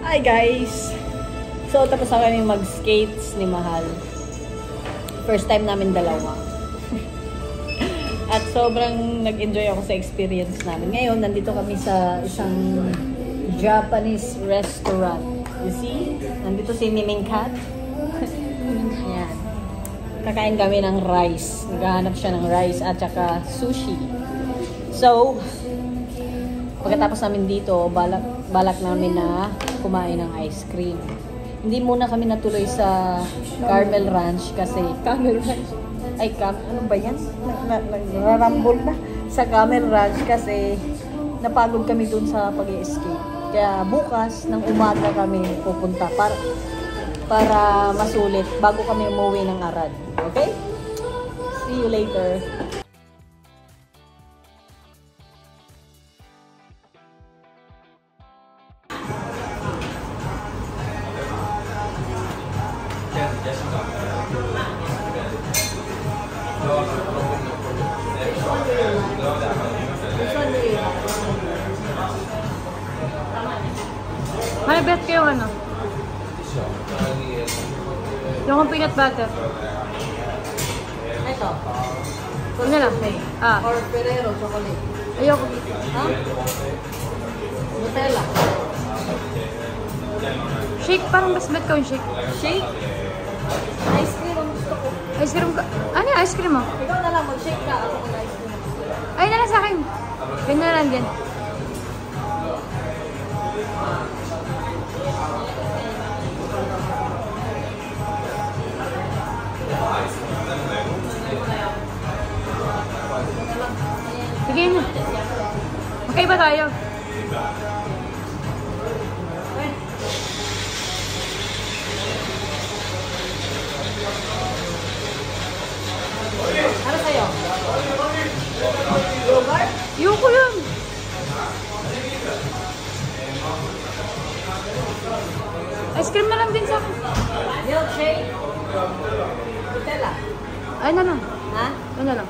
Hi guys! So tapos na kami mag-skates ni Mahal. First time namin dalawa. At sobrang nag-enjoy ako sa experience namin. Ngayon, nandito kami sa isang Japanese restaurant. You see? Nandito si Miming Cat. Ayan. Kakain kami ng rice. Naghahanap siya ng rice at saka sushi. So, pagkatapos namin dito, balak namin na kumain ng ice cream. Hindi muna kami natuloy sa Carmel Ranch kasi... Carmel Ranch? Ay, ano ba yan? Nararambol na. Sa Carmel Ranch kasi napagod kami dun sa pag-i-escape. Kaya bukas ng umaga kami pupunta para masulit bago kami umuwi ng Arad. Okay? See you later. May bet kayo ano? Yung peanut butter. Ito. Ano lang? Or Ferrero chocolate. Ayoko. Ha? Nutella. Shake, parang mas bet ko yung shake. Shake? Ice cream ang gusto ko. Ice cream ka? Ano yung ice cream mo? Ikaw na lang, mag-shake ka. Ako mag-ice cream. Ay, na lang sa akin. Ganyan na lang din. Sige na. Magkaiba tayo. Ano sa'yo? Yogurt? Ayoko yun. Ice cream na lang din sa akin. Milkshake? Nutella? Ay na lang. Ha? Ay na lang.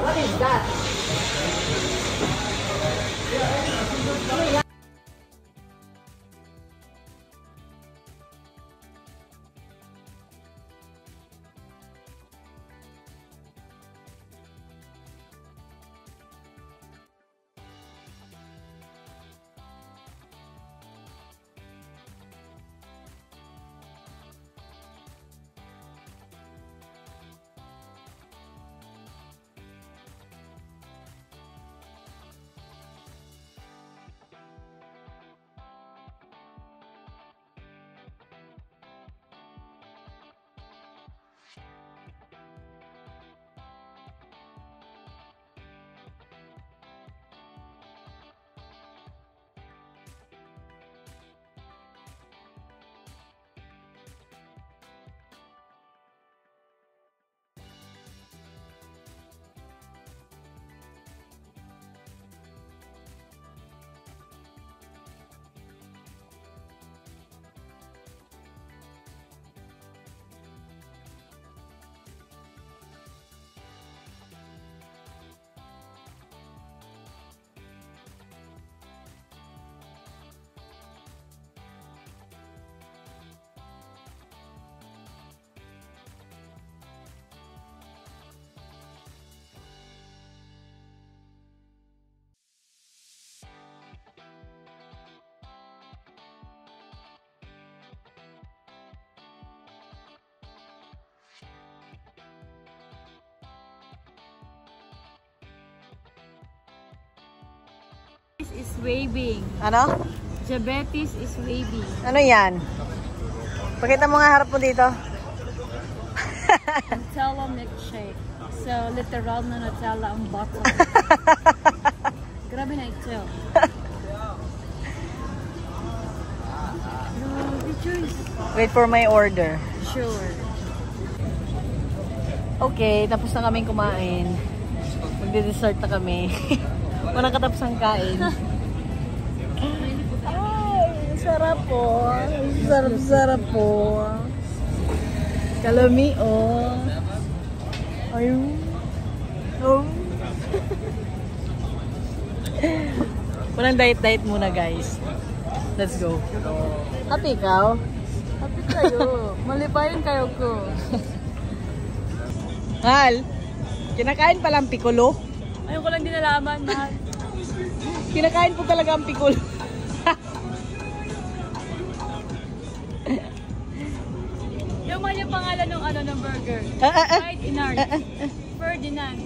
What is that? Is waving. Ano? Diabetes is waving. Ano yan? Pakita mo nga harap mo dito. Nutella milkshake. So, literal na Nutella ang bottle. Grabe na ito. Grabe choice. Wait for my order. Sure. Okay, tapos na kaming kumain. Magde-dessert na kami. Walang katapos ang kain. Ay, sarap po. Sarap-sarap po. Kalami, oh. Ayun. Oh. Walang diet muna, guys. Let's go. Happy ikaw? Happy kayo. Malibayan kayo ko. Mahal, kinakain pala ang piccolo. Ayun ko lang din nalaman, mahal. Kinakain po talaga ang piccolo. Yung mga pangalan ng ng burger. Right in our Ferdinand.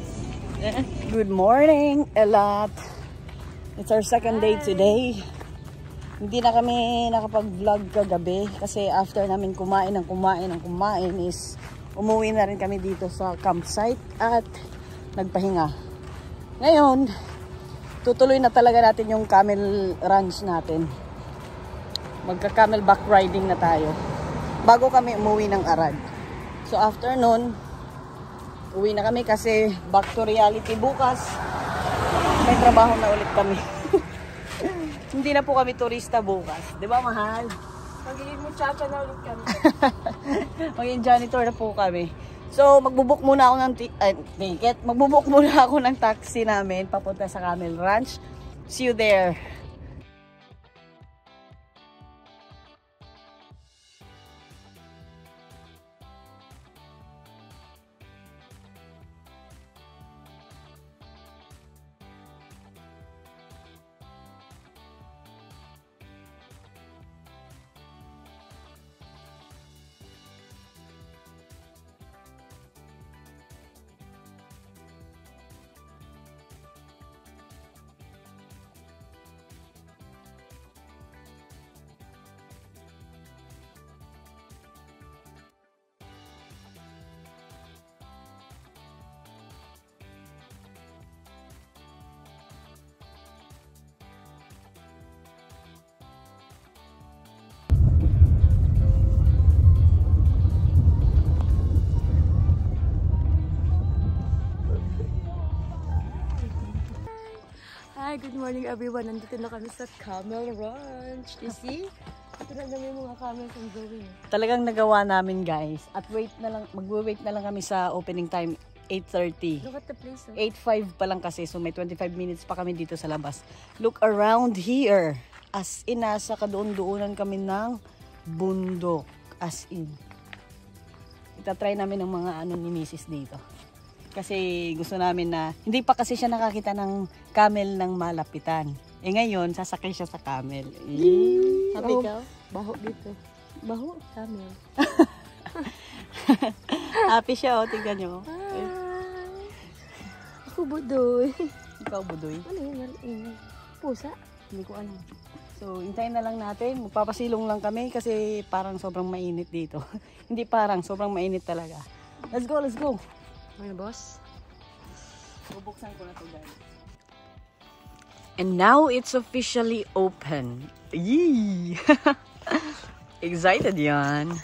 Good morning, Elat. It's our second day today. Hindi na kami nakapag-vlog kagabi kasi after namin kumain is umuwi na rin kami dito sa campsite at nagpahinga. Ngayon, tutuloy na talaga natin yung camel ranch natin. Magka-camel back riding na tayo bago kami umuwi ng Arad. So after nun, uwi na kami kasi back to reality bukas. May trabaho na ulit kami. Hindi na po kami turista bukas. Di ba, mahal? Magiging muchacha na ulit kami. Magiging janitor na po kami. So, magbubuk muna ako ng ticket. Magbubuk muna ako ng taxi namin papunta sa Camel Ranch. See you there. Hi, good morning everyone. Nandito na kami sa Camel Ranch. You see? Ito na namin yung mga camels ang going. Talagang nagawa namin, guys. At magwe-wait na lang kami sa opening time 8:30. Look at the place. 8:05 pa lang kasi, so may 25 minutes pa kami dito sa labas. Look around here. As in, nasa kadoon-doonan kami ng bundok. As in. Itatry namin ng mga ni Mrs. dito. Kasi gusto namin na, hindi pa kasi siya nakakita ng camel ng malapitan. Eh ngayon, sasakay siya sa camel. Sabi ikaw? Baho dito. Baho? Camel. Happy siya, oh. Tingnan nyo. Ako budoy. Ikaw, budoy. Ano yun? Pusa? Hindi ko alam. So, hintayin na lang natin. Magpapasilong lang kami kasi parang sobrang mainit dito. Hindi parang, sobrang mainit talaga. Let's go, let's go. Ano, boss? Bubuksan ko na to, guys. And now it's officially open. Yee! Excited yan.